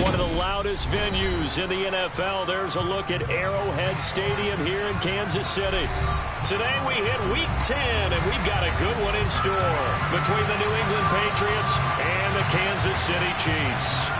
one of the loudest venues in the NFL. There's a look at Arrowhead Stadium here in Kansas City. Today we hit Week 10, and we've got a good one in store between the New England Patriots and the Kansas City Chiefs.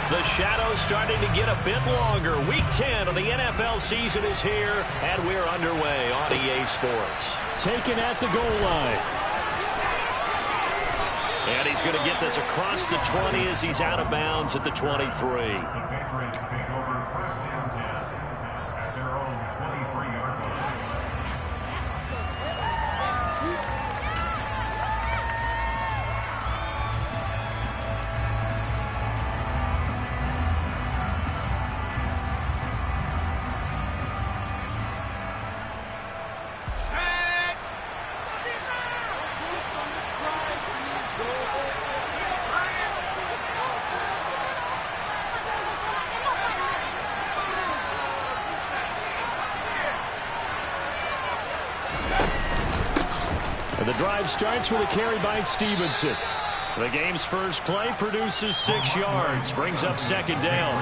The shadow's starting to get a bit longer. Week 10 of the NFL season is here, and we're underway on EA Sports. Taken at the goal line. And he's going to get this across the 20 as he's out of bounds at the 23. The Patriots take over first and 10 at their own 23-yard line. The drive starts with a carry by Stevenson. The game's first play produces 6 yards, brings up second down.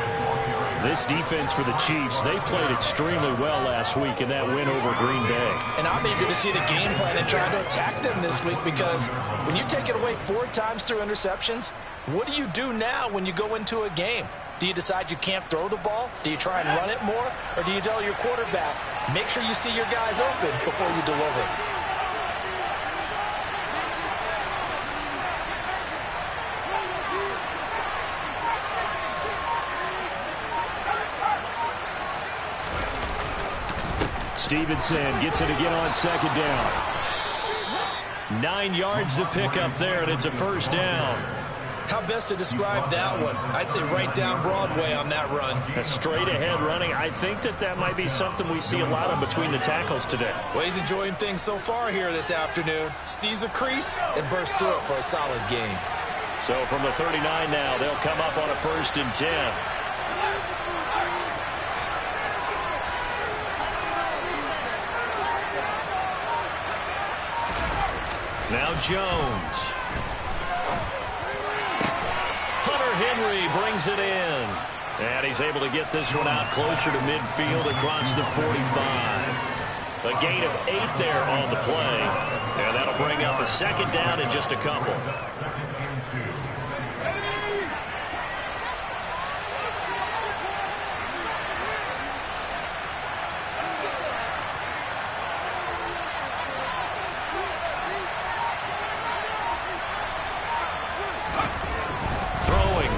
This defense for the Chiefs, they played extremely well last week in that win over Green Bay. And I'm eager to see the game plan and try to attack them this week, because when you take it away 4 times through interceptions, what do you do now when you go into a game? Do you decide you can't throw the ball? Do you try and run it more? Or do you tell your quarterback, make sure you see your guys open before you deliver? Stevenson gets it again on second down. 9 yards to pick up there, and it's a first down. How best to describe that one? I'd say right down Broadway on that run. A straight ahead running. I think that might be something we see a lot of between the tackles today. Well, he's enjoying things so far here this afternoon. Sees a crease and bursts through it for a solid gain. So from the 39 now, they'll come up on a 1st and 10. Now Jones. Hunter Henry brings it in. And he's able to get this one out closer to midfield across the 45. A gain of 8 there on the play. And that'll bring up a second down in just a couple.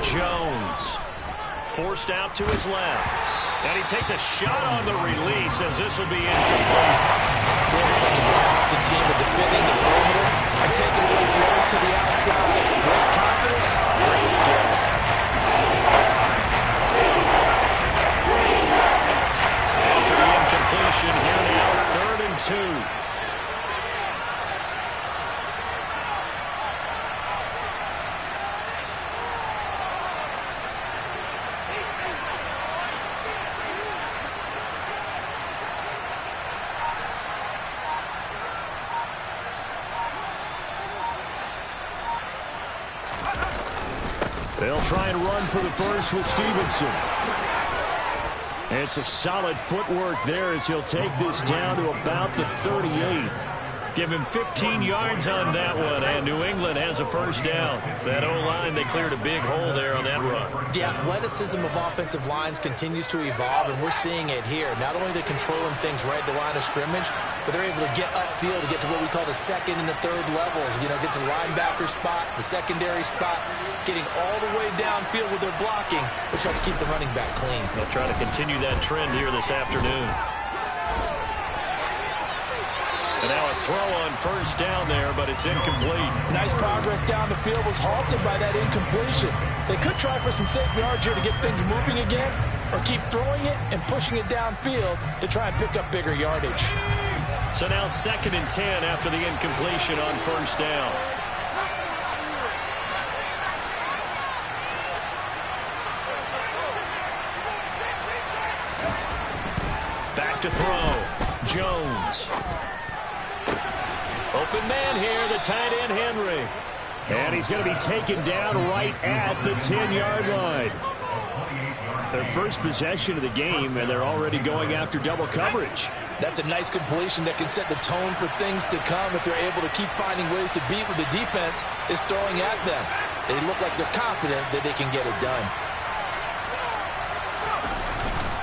Jones forced out to his left, and he takes a shot on the release as this will be incomplete. They're such a talented team of defending the perimeter and taking away throws to the outside. Great confidence, great skill. After the incompletion, here now 3rd and 2. They'll try and run for the first with Stevenson. And some solid footwork there as he'll take this down to about the 38. Give him 15 yards on that one, and New England has a first down. That O-line, they cleared a big hole there on that run. The athleticism of offensive lines continues to evolve, and we're seeing it here. Not only are they controlling things right at the line of scrimmage, but they're able to get upfield to get to what we call the 2nd and the 3rd levels. You know, get to the linebacker spot, the secondary spot, getting all the way downfield with their blocking, which helps keep the running back clean. They'll try to continue that trend here this afternoon. And now a throw on first down there, but it's incomplete. Nice progress down the field, was halted by that incompletion. They could try for some safe yards here to get things moving again, or keep throwing it and pushing it downfield to try and pick up bigger yardage. So now 2nd and 10 after the incompletion on first down. Back to throw. Jones. Open man here, the tight end Henry. And he's going to be taken down right at the 10-yard line. Their first possession of the game, and they're already going after double coverage. That's a nice completion that can set the tone for things to come if they're able to keep finding ways to beat what the defense is throwing at them. They look like they're confident that they can get it done.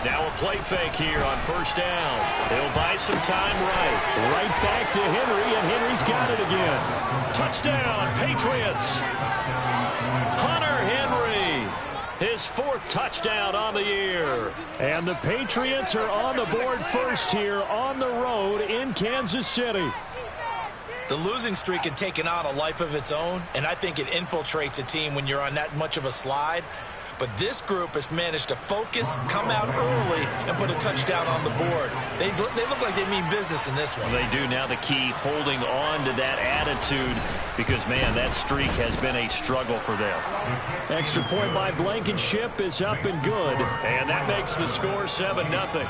Now a play fake here on first down. They'll buy some time right back to Henry, and Henry's got it again. Touchdown, Patriots. Hunter Henry, his 4th touchdown on the year. And the Patriots are on the board first here on the road in Kansas City. The losing streak had taken on a life of its own, and I think it infiltrates a team when you're on that much of a slide. But this group has managed to focus, come out early, and put a touchdown on the board. They look like they mean business in this one. They do. Now the key, holding on to that attitude, because, man, that streak has been a struggle for them. Extra point by Blankenship is up and good, and that makes the score 7-0.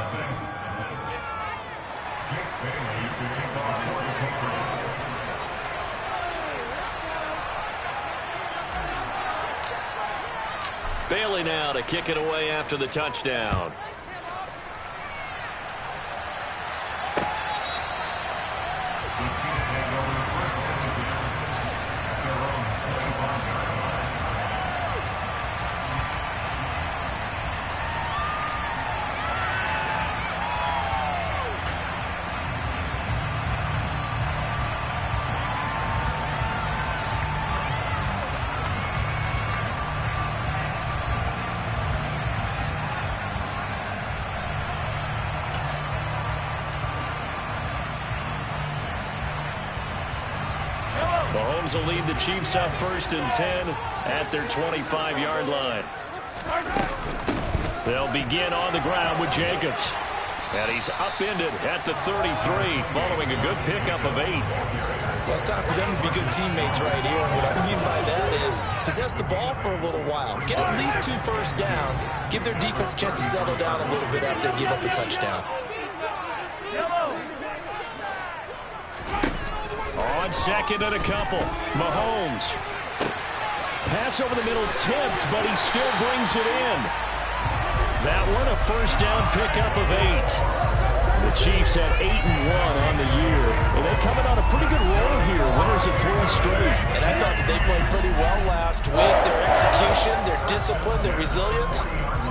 Bailey now to kick it away after the touchdown. Mahomes will lead the Chiefs up 1st and 10 at their 25-yard line. They'll begin on the ground with Jacobs. And he's upended at the 33 following a good pickup of 8. Well, it's time for them to be good teammates right here. And what I mean by that is possess the ball for a little while. Get at least 2 first downs. Give their defense a chance to settle down a little bit after they give up a touchdown. On 2nd and a couple, Mahomes. Pass over the middle tipped, but he still brings it in. That one a first down pickup of 8. The Chiefs at 8-1 on the year. And they're coming on a pretty good roll here. Winners of 3 straight. And I thought that they played pretty well last week. Their execution, their discipline, their resilience,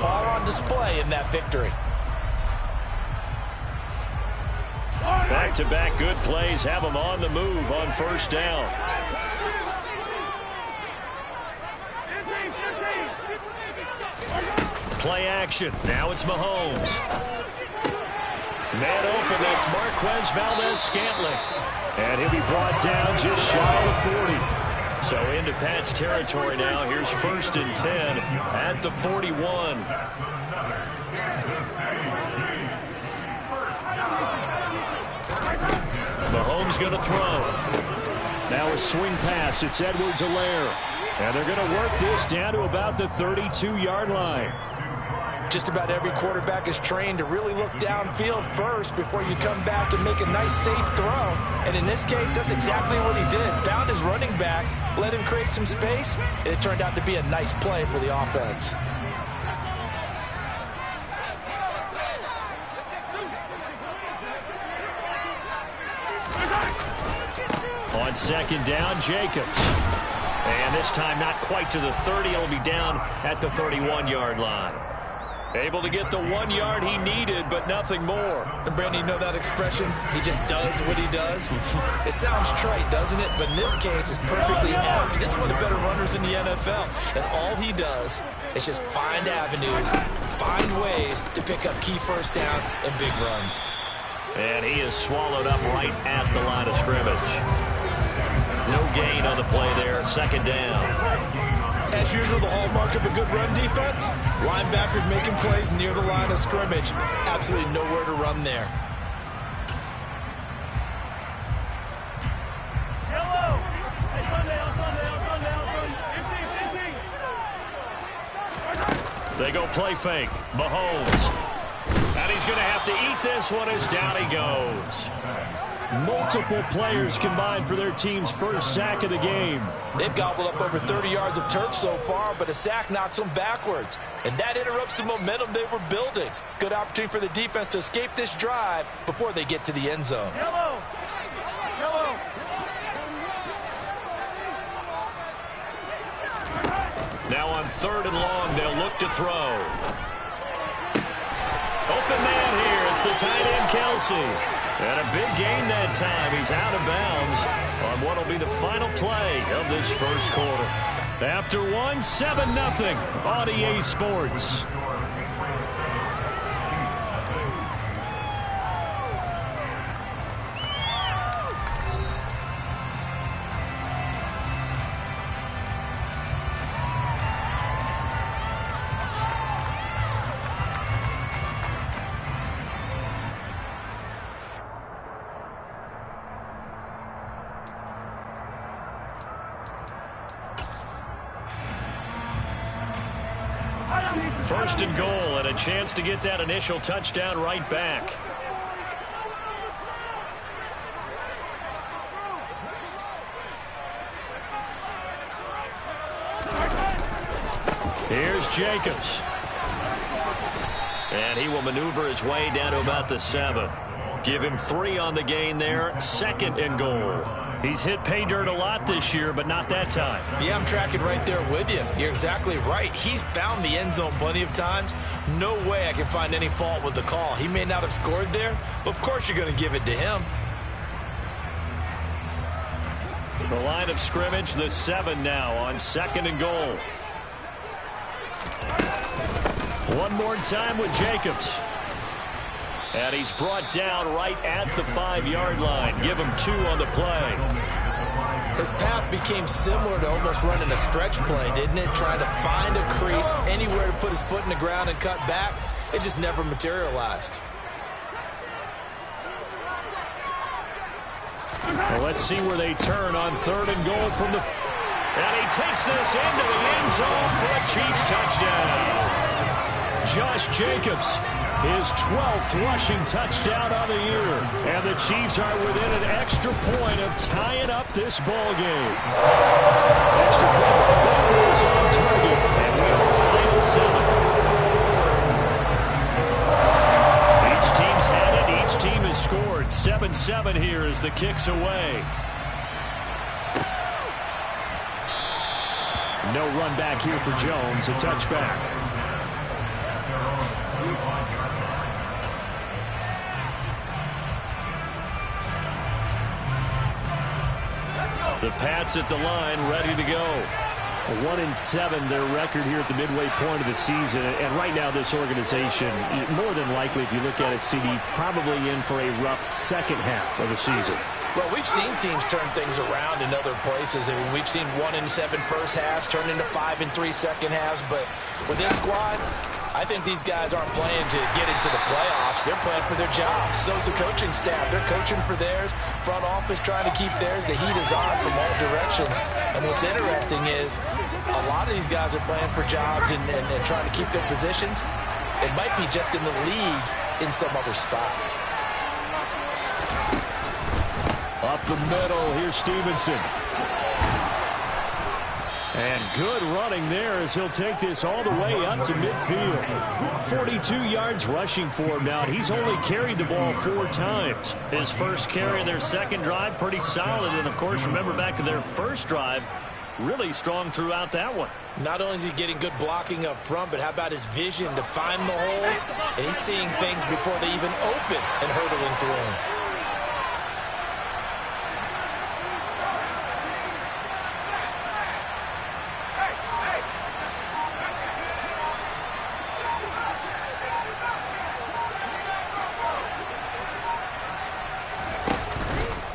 all on display in that victory. Back-to-back good plays have them on the move on first down. Play action. Now it's Mahomes. Man open, that's Marquez Valdez-Scantling. And he'll be brought down just shy of 40. So into Pat's territory now. Here's 1st and 10 at the 41. Mahomes going to throw. Now a swing pass. It's Edwards-Helaire. And they're going to work this down to about the 32-yard line. Just about every quarterback is trained to really look downfield first before you come back and make a nice, safe throw. And in this case, that's exactly what he did. Found his running back, let him create some space, and it turned out to be a nice play for the offense. On 2nd down, Jacobs. And this time not quite to the 30. He'll be down at the 31-yard line. Able to get the 1 yard he needed, but nothing more. And Brandon, you know that expression? He just does what he does. It sounds trite, doesn't it? But in this case, it's perfectly apt. This is one of the better runners in the NFL. And all he does is just find avenues, find ways to pick up key first downs and big runs. And he is swallowed up right at the line of scrimmage. No gain on the play there. Second down. As usual, the hallmark of a good run defense, linebackers making plays near the line of scrimmage. Absolutely nowhere to run there. They go play fake. Mahomes. And he's going to have to eat this one as down he goes. Multiple players combined for their team's first sack of the game. They've gobbled up over 30 yards of turf so far, but a sack knocks them backwards. And that interrupts the momentum they were building. Good opportunity for the defense to escape this drive before they get to the end zone. Yellow. Yellow. Now on 3rd and long, they'll look to throw. Open man here. It's the tight end, Kelsey. And a big gain that time. He's out of bounds on what will be the final play of this first quarter. After one, 7-0 on EA Sports. First and goal, and a chance to get that initial touchdown right back. Here's Jacobs. And he will maneuver his way down to about the 7. Give him 3 on the gain there. 2nd and goal. He's hit pay dirt a lot this year, but not that time. Yeah, I'm tracking right there with you. You're exactly right. He's found the end zone plenty of times. No way I can find any fault with the call. He may not have scored there, but of course you're going to give it to him. The line of scrimmage, the 7 now on 2nd and goal. One more time with Jacobs. And he's brought down right at the 5-yard line. Give him 2 on the play. His path became similar to almost running a stretch play, didn't it? Trying to find a crease, anywhere to put his foot in the ground and cut back. It just never materialized. Well, let's see where they turn on 3rd and goal from the... And he takes this into the end zone for a Chiefs touchdown. Josh Jacobs, his 12th rushing touchdown on the year. And the Chiefs are within an extra point of tying up this ball game. Extra point, Booker is on target, and we are tied at 7. Each team's had it, each team has scored. 7-7 here as the kick's away. No run back here for Jones, a touchback. The Pats at the line, ready to go. 1-7, their record here at the midway point of the season. And right now, this organization, more than likely, if you look at it, CD, probably in for a rough second half of the season. Well, we've seen teams turn things around in other places. I mean, we've seen 1-7 first halves turn into 5-3 second halves. But with this squad, I think these guys aren't playing to get into the playoffs. They're playing for their jobs. So's the coaching staff. They're coaching for theirs. Front office trying to keep theirs. The heat is on from all directions. And what's interesting is a lot of these guys are playing for jobs and trying to keep their positions. It might be just in the league in some other spot. Up the middle, here's Stevenson. And good running there as he'll take this all the way up to midfield. 42 yards rushing for him now. He's only carried the ball 4 times. His first carry in their second drive, pretty solid. And, of course, remember back to their first drive, really strong throughout that one. Not only is he getting good blocking up front, but how about his vision to find the holes? And he's seeing things before they even open and hurdling through them.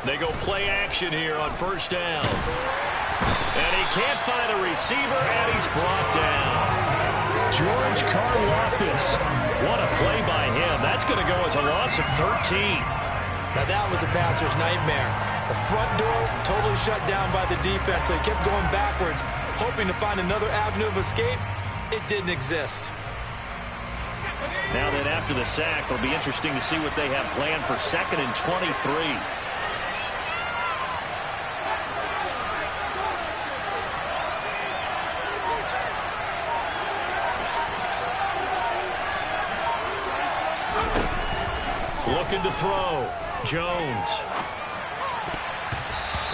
They go play action here on first down. And he can't find a receiver, and he's brought down. George Karlaftis. What a play by him. That's going to go as a loss of 13. Now that was a passer's nightmare. The front door totally shut down by the defense, so he kept going backwards, hoping to find another avenue of escape. It didn't exist. Now that after the sack, it'll be interesting to see what they have planned for 2nd and 23. Looking to throw. Jones.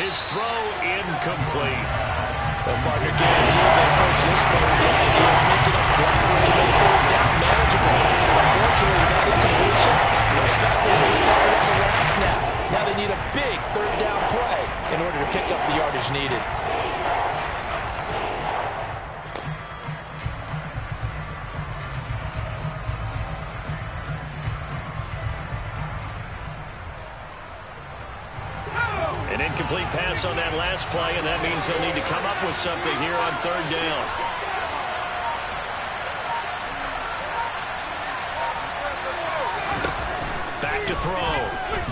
His throw incomplete. The partner guaranteed they approach this play with the idea of making up ground to make 3rd down manageable. Unfortunately, that incompletion, right back where they started on the last snap. Now they need a big 3rd down play in order to pick up the yardage needed. An incomplete pass on that last play, and that means they'll need to come up with something here on 3rd down. Back to throw.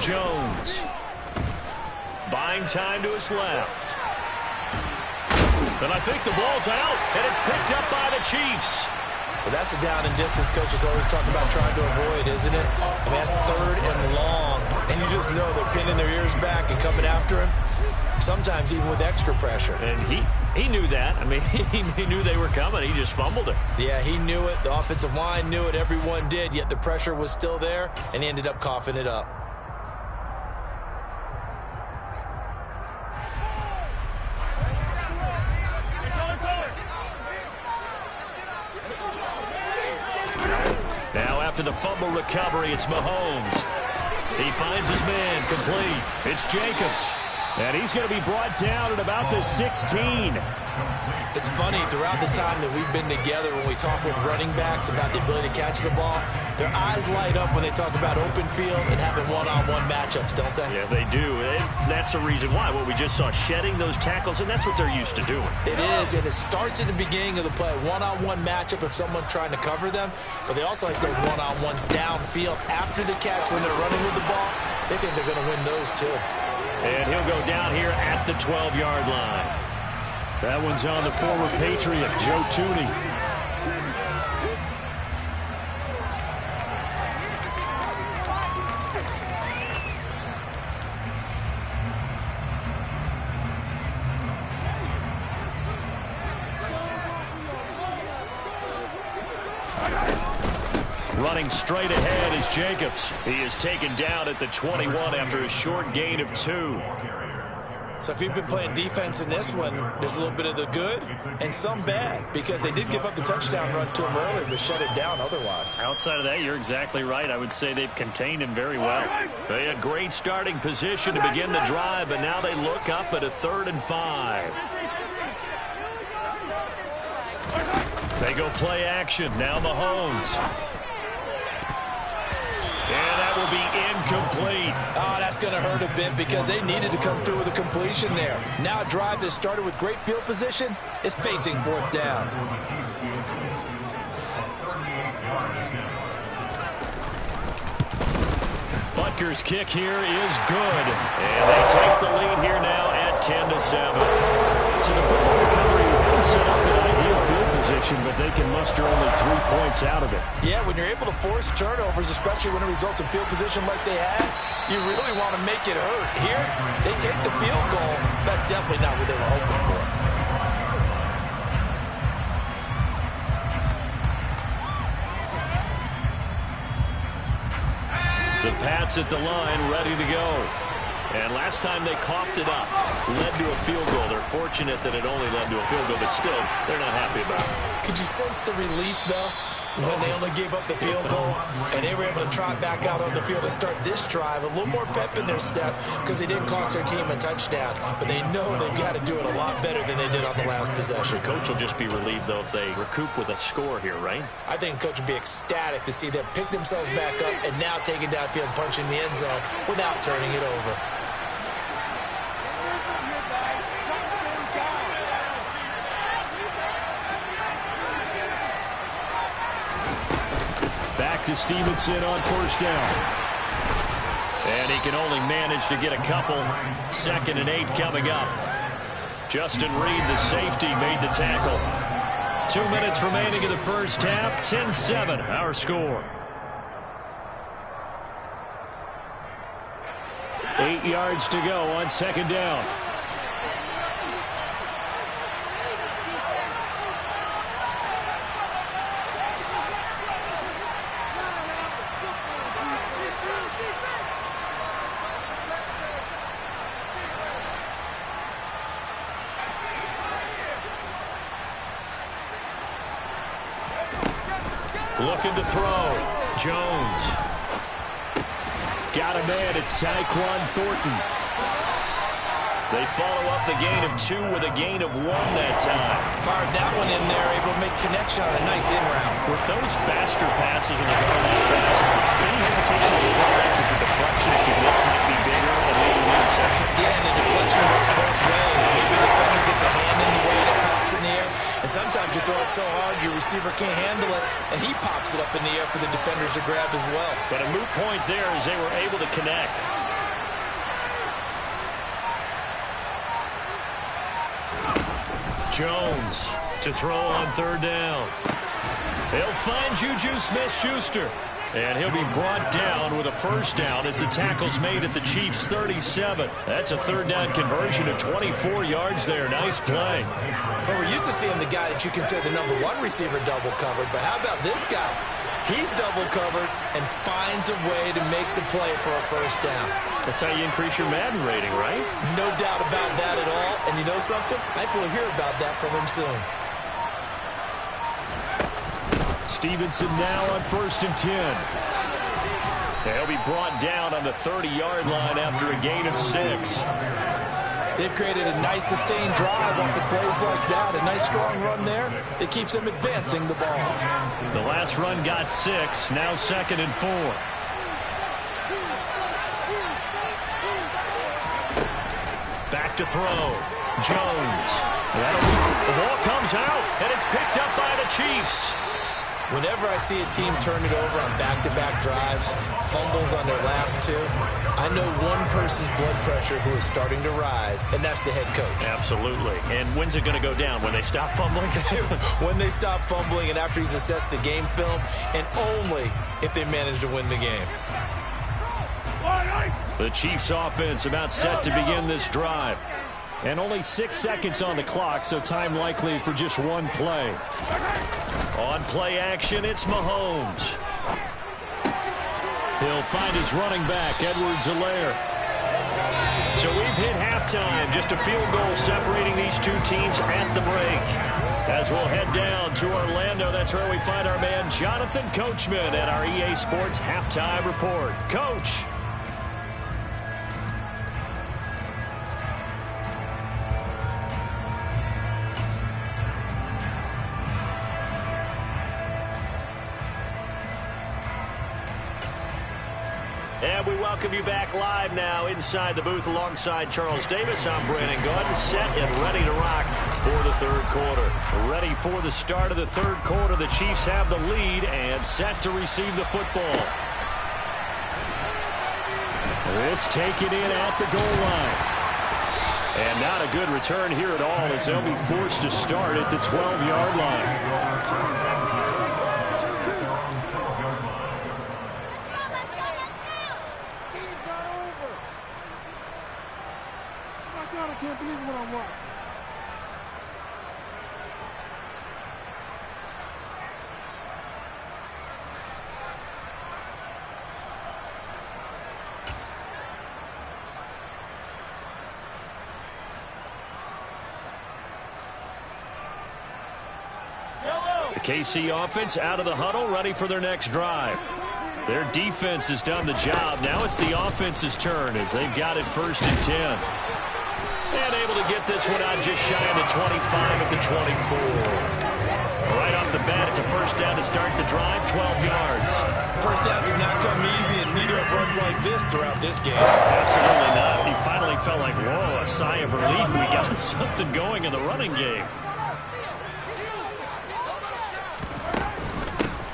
Jones. Buying time to his left. And I think the ball's out, and it's picked up by the Chiefs. But that's a down and distance coaches always talk about trying to avoid, isn't it? I mean, that's 3rd and long, and you just know they're pinning their ears back and coming after him, sometimes even with extra pressure. And he knew that. I mean, he knew they were coming. He just fumbled it. Yeah, he knew it. The offensive line knew it. Everyone did, yet the pressure was still there, and he ended up coughing it up. Now after the fumble recovery, it's Mahomes. He finds his man complete. It's Jacobs. And he's going to be brought down at about the 16. It's funny, throughout the time that we've been together, when we talk with running backs about the ability to catch the ball, their eyes light up when they talk about open field and having one-on-one matchups, don't they? Yeah, they do. And that's the reason why. What we just saw, shedding those tackles, and that's what they're used to doing. It is, and it starts at the beginning of the play. One-on-one matchup if someone's trying to cover them, but they also like those one-on-ones downfield after the catch when they're running with the ball. They think they're going to win those, too. And he'll go down here at the 12-yard line. That one's on the former Patriot, Joe Tooney. Running straight ahead is Jacobs. He is taken down at the 21 after a short gain of 2. So if you've been playing defense in this one, there's a little bit of the good and some bad, because they did give up the touchdown run to him earlier, but shut it down otherwise. Outside of that, you're exactly right. I would say they've contained him very well. They had great starting position to begin the drive, but now they look up at a 3rd and 5. They go play action. Now Mahomes. And that will be incomplete. Oh, that's going to hurt a bit because they needed to come through with a completion there. Now a drive that started with great field position is facing 4th down. Butker's kick here is good. And they take the lead here now at 10-7. To the football recovery, we haven't set up an ideal field position, but they can muster only 3 points out of it. Yeah, when you're able to force turnovers, especially when it results in field position like they had, you really want to make it hurt. Here, they take the field goal. That's definitely not what they were hoping for. The Pats at the line, ready to go. And last time they coughed it up, led to a field goal. They're fortunate that it only led to a field goal, but still, they're not happy about it. Could you sense the relief, though, when they only gave up the field goal and they were able to trot back out on the field and start this drive? A little more pep in their step because they didn't cost their team a touchdown, but they know they've got to do it a lot better than they did on the last possession. The coach will just be relieved, though, if they recoup with a score here, right? I think coach would be ecstatic to see them pick themselves back up and now take it downfield and punch in the end zone without turning it over. back to Stevenson on first down. And he can only manage to get a couple. 2nd and 8 coming up. Justin Reed, the safety, made the tackle. 2 minutes remaining in the first half. 10-7, our score. 8 yards to go on 2nd down. Looking to throw. Jones. Got a man. It's Tyquan Thornton. They follow up the gain of 2 with a gain of 1 that time. Fired that one in there, able to make connection on a nice in route. With those faster passes when they're going that fast, any hesitation as a quarterback that the deflection, if you miss, might be bigger than maybe the interception? Yeah, and the deflection works both ways. Maybe the defender gets a hand in the way and it pops in the air. And sometimes you throw it so hard your receiver can't handle it, and he pops it up in the air for the defenders to grab as well. But a moot point there as they were able to connect. Jones to throw on 3rd down. They'll find Juju Smith-Schuster. And he'll be brought down with a first down as the tackle's made at the Chiefs' 37. That's a 3rd down conversion of 24 yards there. Nice play. Well, we're used to seeing the guy that you consider the #1 receiver double covered. But how about this guy? He's double covered and finds a way to make the play for a first down. That's how you increase your Madden rating, right? No doubt about that at all. And you know something? I think we'll hear about that from him soon. Stevenson now on 1st and 10. They'll be brought down on the 30-yard line after a gain of 6. They've created a nice sustained drive off the plays like that. A nice strong run there. It keeps them advancing the ball. The last run got 6. Now 2nd and 4. Back to throw. Jones. The ball comes out, and it's picked up by the Chiefs. Whenever I see a team turn it over on back-to-back drives, fumbles on their last 2, I know one person's blood pressure who is starting to rise, and that's the head coach. Absolutely. And when's it going to go down? When they stop fumbling? When they stop fumbling and after he's assessed the game film, and only if they manage to win the game. The Chiefs offense about set to begin this drive. And only 6 seconds on the clock, so time likely for just 1 play. On play action, it's Mahomes. He'll find his running back, Edwards-Helaire. So we've hit halftime. Just a field goal separating these two teams at the break. As we'll head down to Orlando, that's where we find our man Jonathan Coachman at our EA Sports Halftime Report. Coach. And we welcome you back live now inside the booth alongside Charles Davis. I'm Brandon Gordon, set and ready to rock for the 3rd quarter. Ready for the start of the 3rd quarter. The Chiefs have the lead and set to receive the football. This taken in at the goal line. And not a good return here at all as they'll be forced to start at the 12-yard line. I can't believe what I'm watching. The KC offense out of the huddle, ready for their next drive. Their defense has done the job. Now it's the offense's turn as they've got it 1st and 10. And able to get this one out just shy of the 25 at the 24. Right off the bat, it's a first down to start the drive, 12 yards. First downs have not come easy, and neither have runs like this throughout this game. Absolutely not. He finally felt like, whoa, a sigh of relief. We got something going in the running game.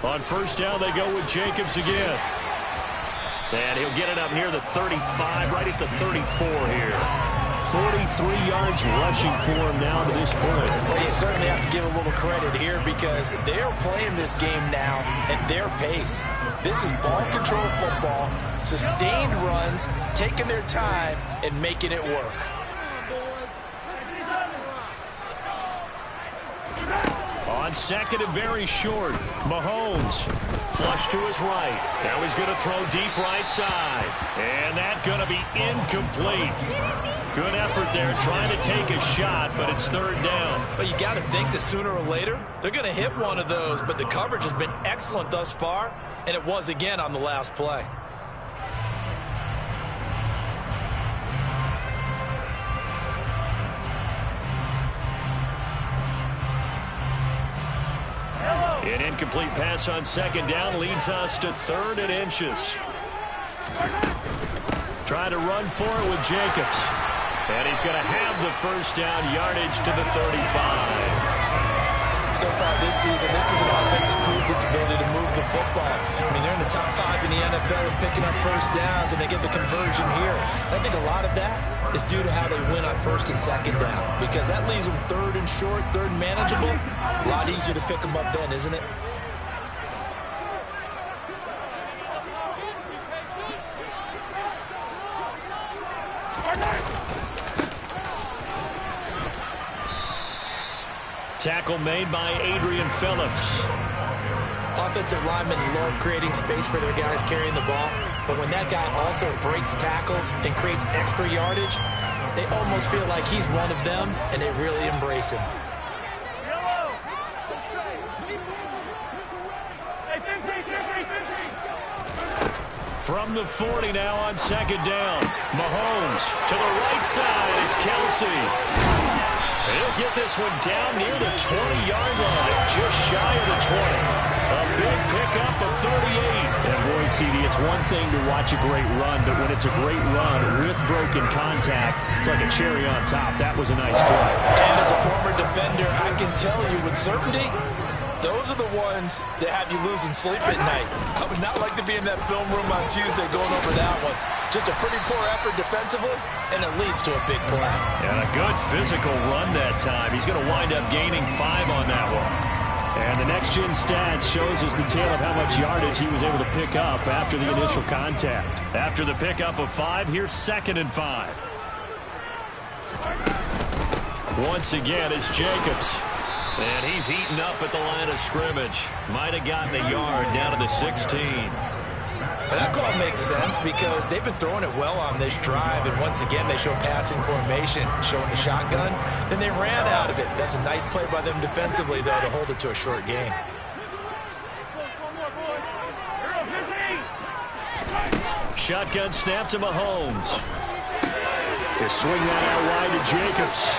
On first down, they go with Jacobs again. And he'll get it up near the 35, right at the 34 here. 43 yards rushing for him now to this point. Well, you certainly have to give a little credit here because they're playing this game now at their pace. This is ball control football, sustained runs, taking their time, and making it work. On second and very short, Mahomes flush to his right. Now he's going to throw deep right side. And that's going to be incomplete. Good effort there trying to take a shot, but it's third down. But you got to think that sooner or later, they're going to hit one of those. But the coverage has been excellent thus far, and it was again on the last play. An incomplete pass on second down leads us to third and inches. Trying to run for it with Jacobs. And he's going to have the first down yardage to the 35. So far this season, this is an offense that's proved its ability to move the football. I mean, they're in the top 5 in the NFL and picking up first downs, and they get the conversion here. And I think a lot of that is due to how they win on first and second down, because that leaves them third and short, third and manageable. A lot easier to pick them up then, isn't it? Tackle made by Adrian Phillips. Offensive linemen love creating space for their guys carrying the ball, but when that guy also breaks tackles and creates extra yardage, they almost feel like he's one of them, and they really embrace him. From the 40 now on second down. Mahomes to the right side. It's Kelsey. He'll get this one down near the 20-yard line, just shy of the 20. A big pickup of 38. And boy, CD, it's one thing to watch a great run, but when it's a great run with broken contact, it's like a cherry on top. That was a nice play. And as a former defender, I can tell you with certainty, those are the ones that have you losing sleep at night. I would not like to be in that film room on Tuesday going over that one. Just a pretty poor effort defensively, and it leads to a big play. And a good physical run that time. He's going to wind up gaining 5 on that one. And the next-gen stats shows us the tale of how much yardage he was able to pick up after the initial contact. After the pickup of 5, here's second and 5. Once again, it's Jacobs. And he's heating up at the line of scrimmage. Might have gotten a yard down to the 16. But that call makes sense because they've been throwing it well on this drive, and once again they show passing formation, showing the shotgun. Then they ran out of it. That's a nice play by them defensively, though, to hold it to a short gain. Shotgun snap to Mahomes. They swing that out wide to Jacobs.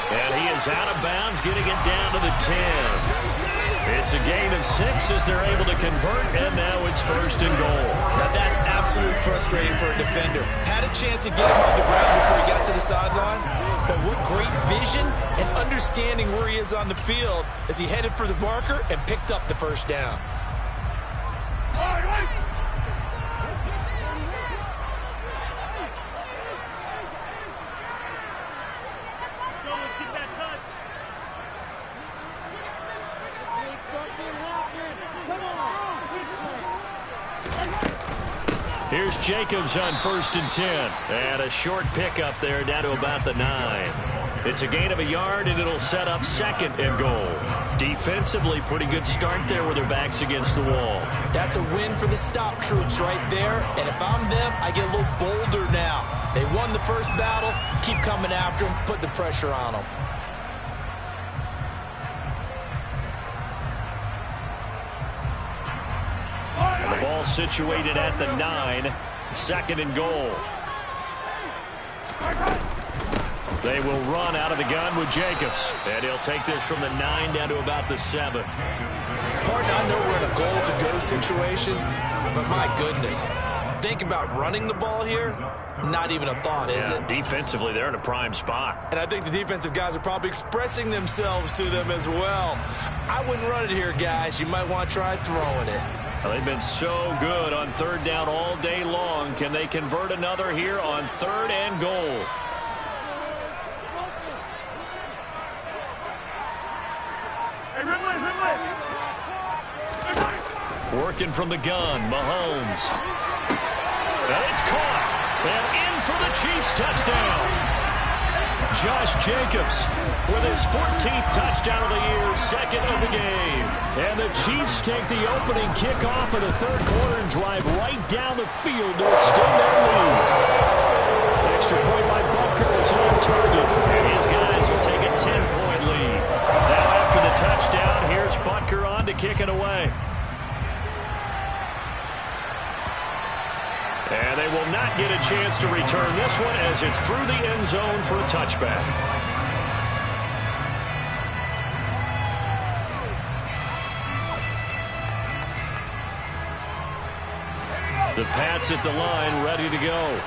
And he is out of bounds, getting it down to the 10. It's a gain of 6 as they're able to convert, and now it's first and goal. Now that's absolutely frustrating for a defender. Had a chance to get him on the ground before he got to the sideline, but what great vision and understanding where he is on the field as he headed for the marker and picked up the first down. Here's Jacobs on first and 10. And a short pickup there down to about the 9. It's a gain of a yard, and it'll set up second and goal. Defensively, pretty good start there with their backs against the wall. That's a win for the stop troops right there. And if I'm them, I get a little bolder now. They won the first battle. Keep coming after them. Put the pressure on them. And the ball situated at the 9. Second and goal. They will run out of the gun with Jacobs. And he'll take this from the 9 down to about the 7. Pardon, I know we're in a goal-to-go situation, but my goodness, Think about running the ball here. Not even a thought, is it? Defensively, they're in a prime spot. And I think the defensive guys are probably expressing themselves to them as well. I wouldn't run it here, guys. You might want to try throwing it. Well, they've been so good on third down all day long. Can they convert another here on third and goal? Working from the gun, Mahomes. And it's caught. And in for the Chiefs touchdown. Josh Jacobs with his 14th touchdown of the year, second of the game. And the Chiefs take the opening kickoff of the third quarter and drive right down the field to extend their lead. Extra point by Butker is on target. And his guys will take a 10-point lead. Now after the touchdown, here's Butker on to kick it away. And they will not get a chance to return this one as it's through the end zone for a touchback. The Pats at the line, ready to go.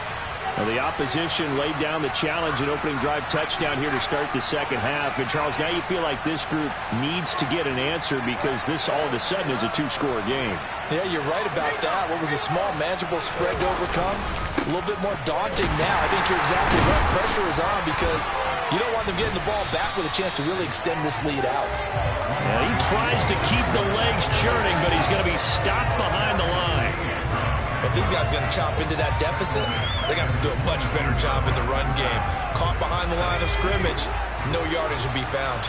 Now the opposition laid down the challenge and opening drive touchdown here to start the second half. And, Charles, now you feel like this group needs to get an answer because this all of a sudden is a two-score game. Yeah, you're right about that. What was a small, manageable spread to overcome? A little bit more daunting now. I think you're exactly right. Pressure is on because you don't want them getting the ball back with a chance to really extend this lead out. Yeah, he tries to keep the legs churning, but he's going to be stopped behind the line. If these guys are going to chop into that deficit, they're going to have to do a much better job in the run game. Caught behind the line of scrimmage, no yardage will be found.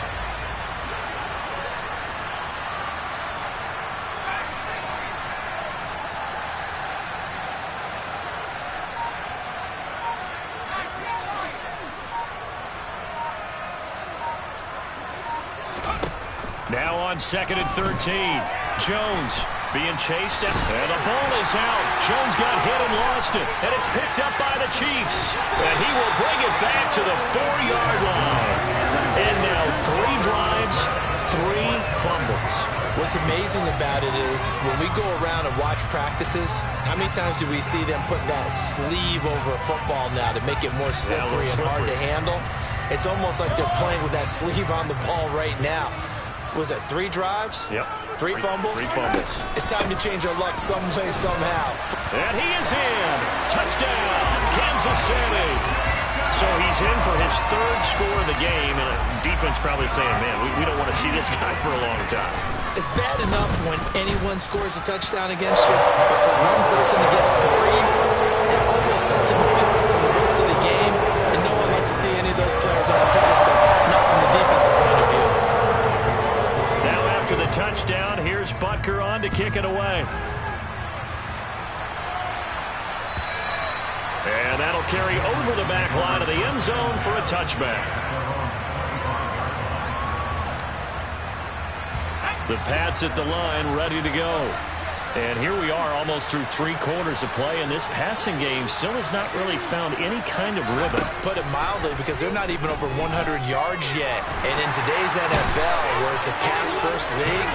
Now on 2nd and 13. Jones being chased, and the ball is out. Jones got hit and lost it, and it's picked up by the Chiefs. And he will bring it back to the 4-yard line. And now 3 drives, 3 fumbles. What's amazing about it is when we go around and watch practices, how many times do we see them put that sleeve over a football now to make it more slippery and hard to handle? It's almost like they're playing with that sleeve on the ball right now. Was that 3 drives? Yep. 3 fumbles? 3 fumbles. It's time to change our luck some way, somehow. And he is in. Touchdown, Kansas City. So he's in for his 3rd score of the game, and defense probably saying, man, we don't want to see this guy for a long time. It's bad enough when anyone scores a touchdown against you, but for one person to get 3, it almost sets him apart from the rest of the game, and no one likes to see any of those players on a pedestal, not from the defensive point of view. Now after the touchdown, here's Butker on to kick it away. And that'll carry over the back line of the end zone for a touchback. The Pats at the line, ready to go. And here we are almost through 3 quarters of play, and this passing game still has not really found any kind of rhythm. Put it mildly, because they're not even over 100 yards yet. And in today's NFL, where it's a pass-first league,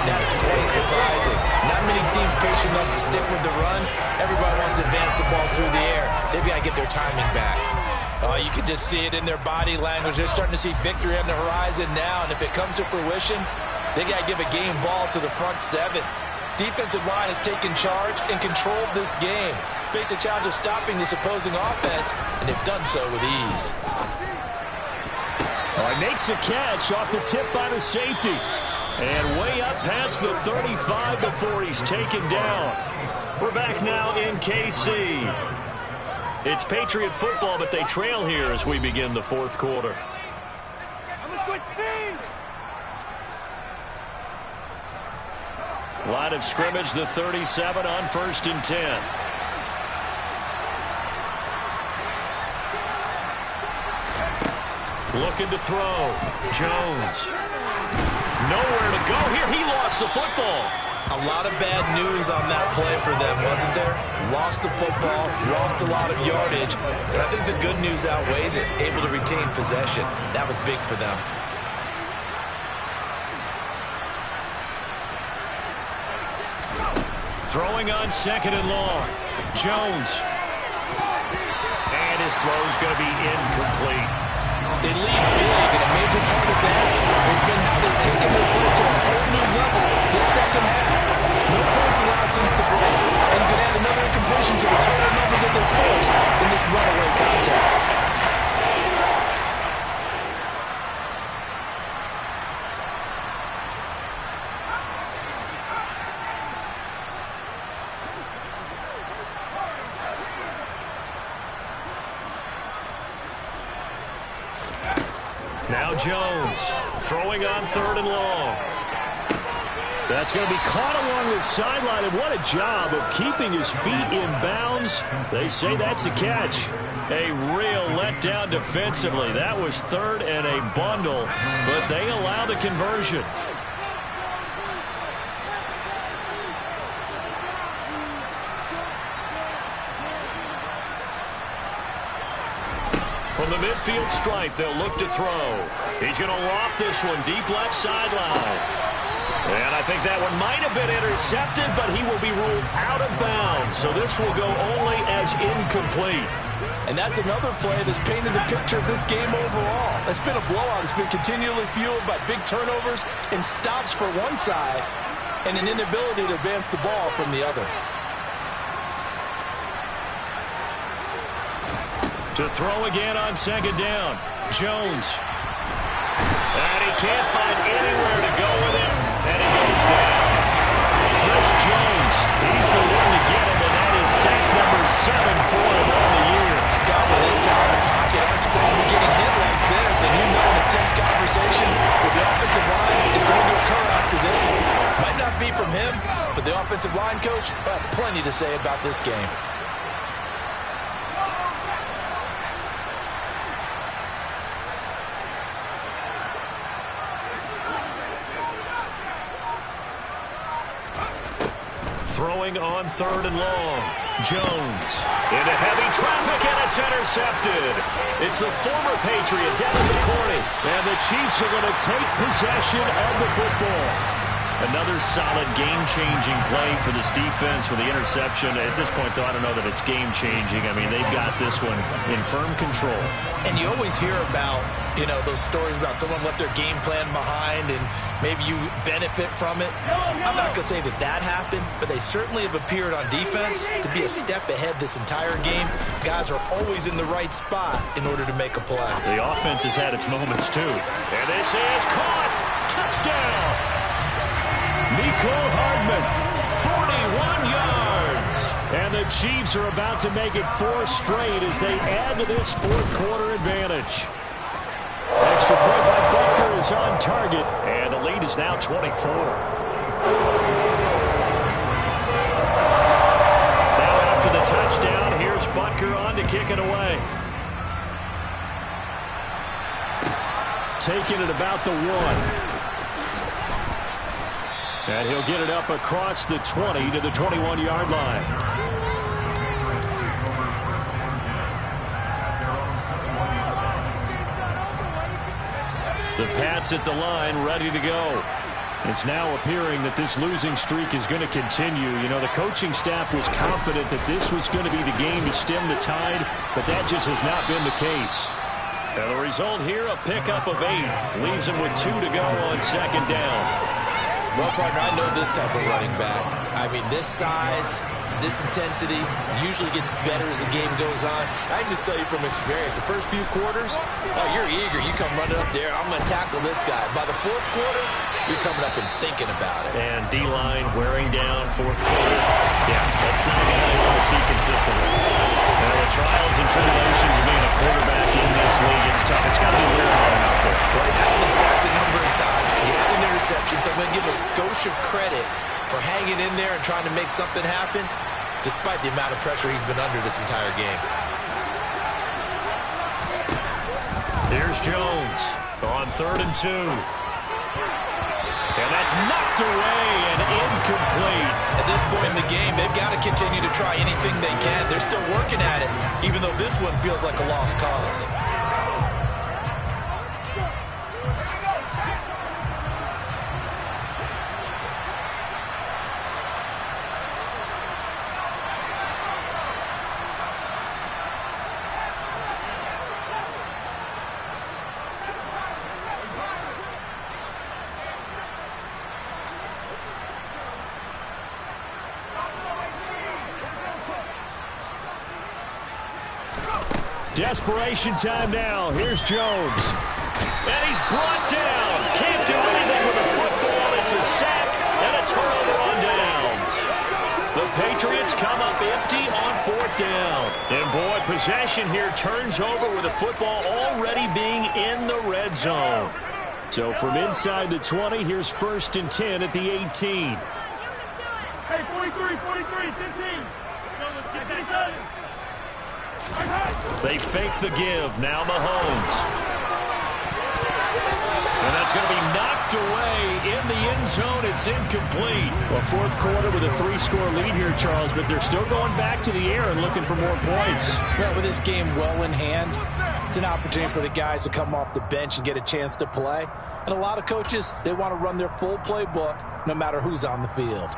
that is quite surprising. Not many teams patient enough to stick with the run. Everybody wants to advance the ball through the air. They've got to get their timing back. Oh, you can just see it in their body language. They're starting to see victory on the horizon now, and if it comes to fruition, they got to give a game ball to the front 7. Defensive line has taken charge and controlled this game. Face a challenge of stopping this opposing offense, and they've done so with ease. He makes the catch off the tip by the safety. And way up past the 35 before he's taken down. We're back now in KC. It's Patriot football, but they trail here as we begin the 4th quarter. I'm going to switch speed. Line of scrimmage, the 37 on 1st and 10. Looking to throw. Jones. Nowhere to go here. He lost the football. A lot of bad news on that play for them, wasn't there? Lost the football, lost a lot of yardage, but I think the good news outweighs it. Able to retain possession. That was big for them. Throwing on 2nd and long. Jones. And his throw's going to be incomplete. They lead big, and a major part of that has been how they've taken their play to a whole new level this second half. No points allowed since the break, and you can add another incompletion to the total number that they forced in this runaway contest. Now Jones throwing on 3rd and long. That's going to be caught along the sideline, and what a job of keeping his feet in bounds. They say that's a catch. A real letdown defensively. That was 3rd and a bundle, but they allow the conversion. From the midfield stripe, they'll look to throw. He's going to loft this one deep left sideline. And I think that one might have been intercepted, but he will be ruled out of bounds. So this will go only as incomplete. And that's another play that's painted the picture of this game overall. It's been a blowout. It's been continually fueled by big turnovers and stops for one side and an inability to advance the ball from the other. To throw again on 2nd down. Jones. And he can't find anywhere to go with it. And he goes down. Chris Jones. He's the one to get him, and that is sack number 7 for him on the year. Guys with his talent in pocket aren't supposed to be getting hit like this. And you know an intense conversation with the offensive line is going to occur after this one. Might not be from him, but the offensive line coach will have plenty to say about this game. Throwing on 3rd and long. Jones into heavy traffic, and it's intercepted. It's the former Patriot down in the corner. And the Chiefs are going to take possession of the football. Another solid game-changing play for this defense for the interception. At this point, though, I don't know that it's game-changing. I mean, they've got this one in firm control. And you always hear about, you know, those stories about someone left their game plan behind and maybe you benefit from it. I'm not going to say that that happened, but they certainly have appeared on defense to be a step ahead this entire game. Guys are always in the right spot in order to make a play. The offense has had its moments, too. And this is caught. Touchdown. Nico Hardman, 41 yards. And the Chiefs are about to make it 4 straight as they add to this fourth-quarter advantage. Extra point by Butker is on target, and the lead is now 24. Now after the touchdown, here's Butker on to kick it away. Taking it about the 1. And he'll get it up across the 20 to the 21-yard line. The Pats at the line, ready to go. It's now appearing that this losing streak is going to continue. You know, the coaching staff was confident that this was going to be the game to stem the tide, but that just has not been the case. And the result here, a pickup of 8. Leaves him with 2 to go on 2nd down. Well, partner, I know this type of running back. I mean, this size, this intensity usually gets better as the game goes on. I just tell you from experience, the first few quarters, oh, you're eager. You come running up there, I'm going to tackle this guy. By the 4th quarter, you're coming up and thinking about it. And D-line wearing down 4th quarter. Yeah, that's not a guy you want to see consistently. Now, the trials and tribulations of being a quarterback in this league, it's tough. It's got to be wearing on him out there. Well, he has been sacked a number of times. He had an interception, so I'm going to give a skosh of credit for hanging in there and trying to make something happen, despite the amount of pressure he's been under this entire game. Here's Jones on 3rd and 2. And that's knocked away and incomplete. At this point in the game, they've got to continue to try anything they can. They're still working at it, even though this one feels like a lost cause. Desperation time now. Here's Jones. And he's brought down. Can't do anything with the football. It's a sack and a turnover on downs. The Patriots come up empty on 4th down. And boy, possession here turns over with the football already being in the red zone. So from inside the 20, here's 1st and 10 at the 18. Hey, 43, 15. Let's get this. They fake the give. Now Mahomes. And that's going to be knocked away in the end zone. It's incomplete. Well, 4th quarter with a 3-score lead here, Charles, but they're still going back to the air and looking for more points. Well, with this game well in hand, it's an opportunity for the guys to come off the bench and get a chance to play. And a lot of coaches, they want to run their full playbook no matter who's on the field.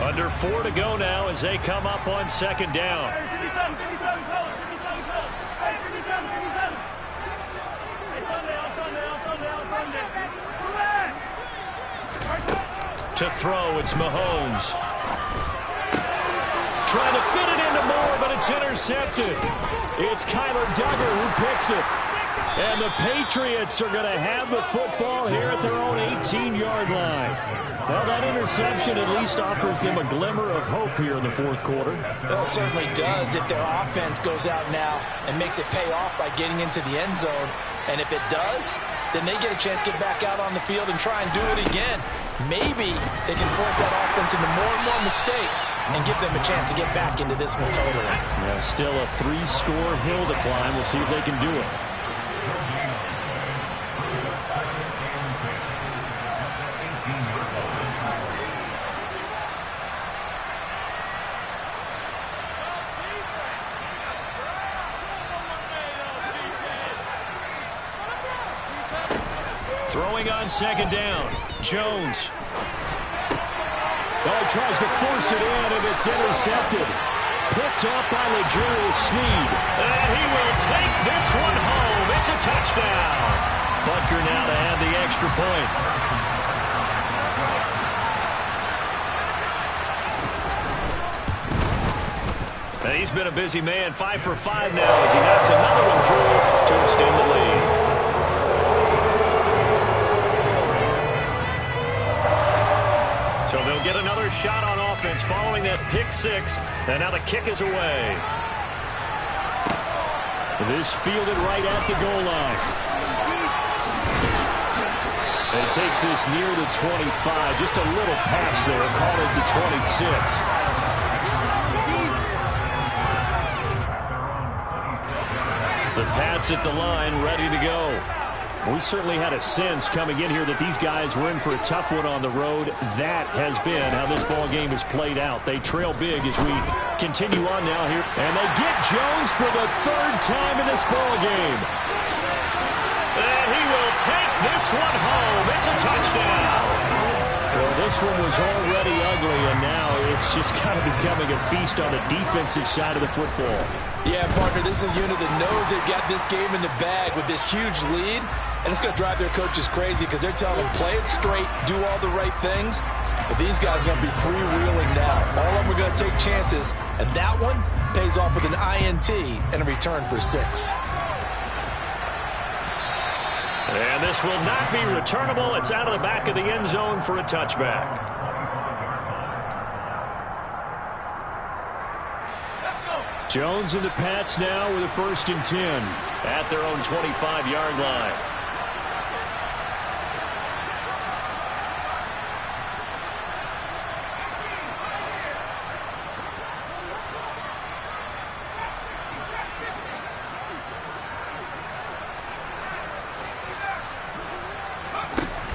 Under 4 to go now as they come up on 2nd down. To throw, it's Mahomes. Trying to fit it into Moore, but it's intercepted. It's Kyler Duggar who picks it. And the Patriots are going to have the football here at their own 18-yard line. Well, that interception at least offers them a glimmer of hope here in the 4th quarter. Well, it certainly does if their offense goes out now and makes it pay off by getting into the end zone. And if it does, then they get a chance to get back out on the field and try and do it again. Maybe they can force that offense into more and more mistakes and give them a chance to get back into this one totally. Yeah, still a 3-score hill to climb. We'll see if they can do it. Throwing on 2nd down. Jones. Oh, tries to force it in, and it's intercepted. Picked up by L'Jarius Sneed. And he will take this one home. It's a touchdown. Butker now to add the extra point. And he's been a busy man. 5 for 5 now as he knocks another one through to extend the lead. So they'll get another shot on offense following that pick 6. And now the kick is away. This fielded right at the goal line. And it takes this near the 25. Just a little pass there. Call it the 26. The Pats at the line, ready to go. We certainly had a sense coming in here that these guys were in for a tough one on the road. That has been how this ball game has played out. They trail big as we continue on now here. And they get Jones for the 3rd time in this ball game. And he will take this one home. It's a touchdown. Well, this one was already ugly, and now it's just kind of becoming a feast on the defensive side of the football. Yeah, partner, this is a unit that knows they've got this game in the bag with this huge lead. And it's going to drive their coaches crazy because they're telling them, play it straight, do all the right things. But these guys are going to be freewheeling now. All of them are going to take chances. And that one pays off with an INT and a return for 6. And this will not be returnable. It's out of the back of the end zone for a touchback. Jones and the Pats now with a 1st and 10 at their own 25-yard line.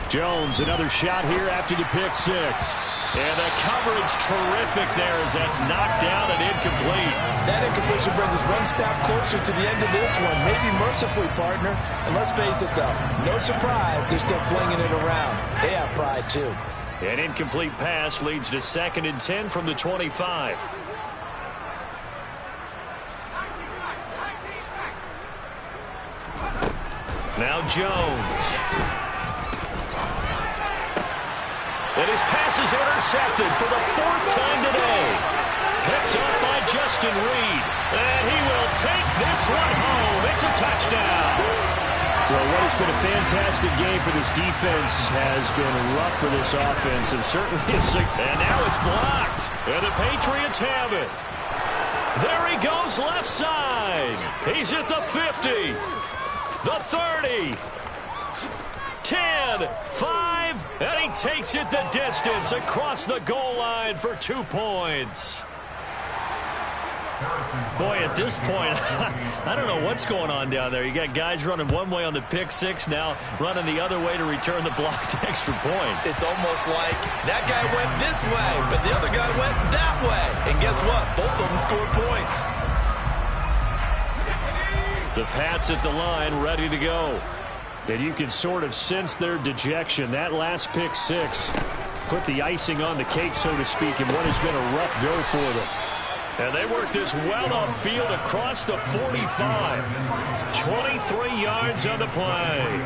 Jones, another shot here after the pick 6. And the coverage terrific there as that's knocked down and incomplete. That incompletion brings us one step closer to the end of this one. Maybe mercifully, partner. And let's face it, though, no surprise, they're still flinging it around. They have pride, too. An incomplete pass leads to 2nd and 10 from the 25. Now Jones. And his pass is intercepted for the 4th time today. Picked up by just Justin Reed. And he will take this one home. It's a touchdown. Well, what has been a fantastic game for this defense has been rough for this offense, and certainly and now it's blocked, and the Patriots have it. There he goes left side. He's at the 50, the 30, 10, 5, and he takes it the distance across the goal line for 2 points. Boy, at this point, I don't know what's going on down there. You got guys running one way on the pick six, now running the other way to return the blocked extra point. It's almost like that guy went this way, but the other guy went that way. And guess what? Both of them scored points. The Pats at the line, ready to go. And you can sort of sense their dejection. That last pick six put the icing on the cake, so to speak, in what has been a rough go for them. And they work this well upfield across the 45. 23 yards on the play.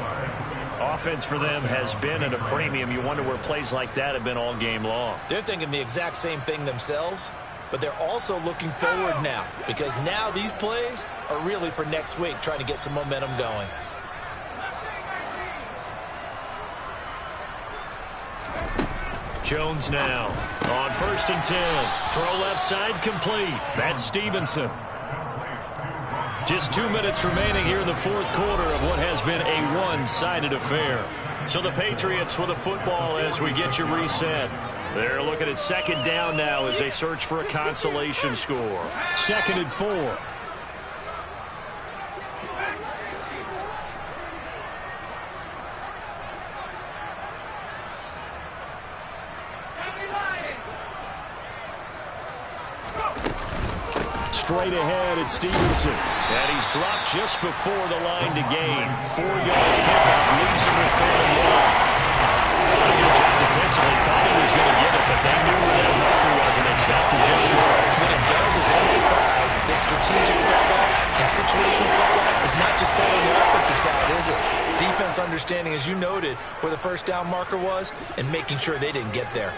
Offense for them has been at a premium. You wonder where plays like that have been all game long. They're thinking the exact same thing themselves, but they're also looking forward now, because now these plays are really for next week, trying to get some momentum going. Jones now on 1st and 10. Throw left side complete. That's Stevenson. Just 2 minutes remaining here in the fourth quarter of what has been a one-sided affair. So the Patriots with the football as we get you reset. They're looking at 2nd down now as they search for a consolation score. 2nd and 4. Straight ahead, it's Stevenson. And he's dropped just before the line to gain. 4-yard pickup leaves him with 3rd and 1. Did a good job defensively. Thought he was going to get it, but they knew where that marker was, and they stopped him just short. What it does is emphasize that strategic football and situational football is not just played on the offensive side, is it? Defense understanding, as you noted, where the first down marker was and making sure they didn't get there.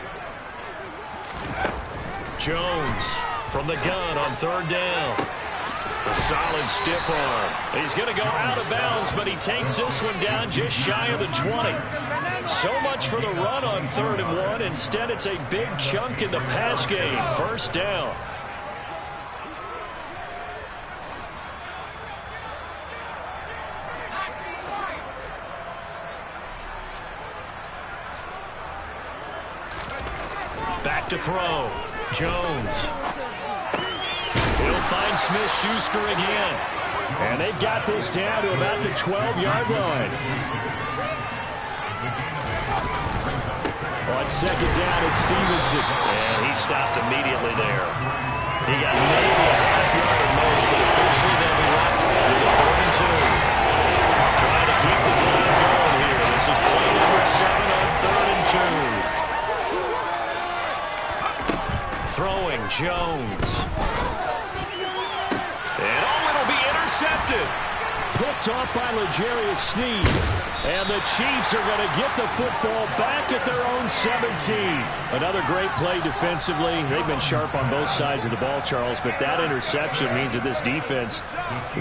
Jones from the gun on 3rd down. A solid stiff arm. He's going to go out of bounds, but he takes this one down just shy of the 20. So much for the run on 3rd and 1. Instead, it's a big chunk in the pass game. 1st down. Back to throw. Jones. He'll find Smith-Schuster again. And they've got this down to about the 12-yard line. On 2nd down, it's Stevenson. And he stopped immediately there. He got maybe a half-yard at most, but officially they'll be left with a 3rd and 2. Trying to keep the drive going here. This is play number 7 on 3rd and 2. Throwing Jones. And it'll be intercepted. Picked off by L'Jarius Sneed. And the Chiefs are going to get the football back at their own 17. Another great play defensively. They've been sharp on both sides of the ball, Charles, but that interception means that this defense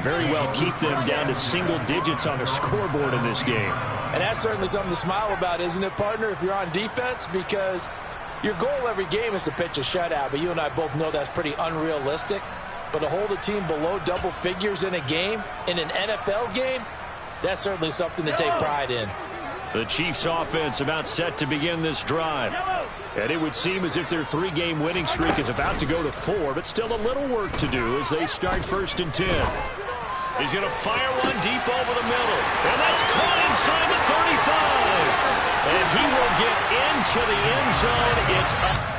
very well keep them down to single digits on the scoreboard in this game. And that's certainly something to smile about, isn't it, partner, if you're on defense? Because your goal every game is to pitch a shutout, but you and I both know that's pretty unrealistic. But to hold a team below double figures in a game, in an NFL game, that's certainly something to take pride in. The Chiefs offense about set to begin this drive. And it would seem as if their 3-game winning streak is about to go to 4, but still a little work to do as they start 1st and 10. He's going to fire one deep over the middle. And that's caught inside the 35. And he will get into the end zone. It's up.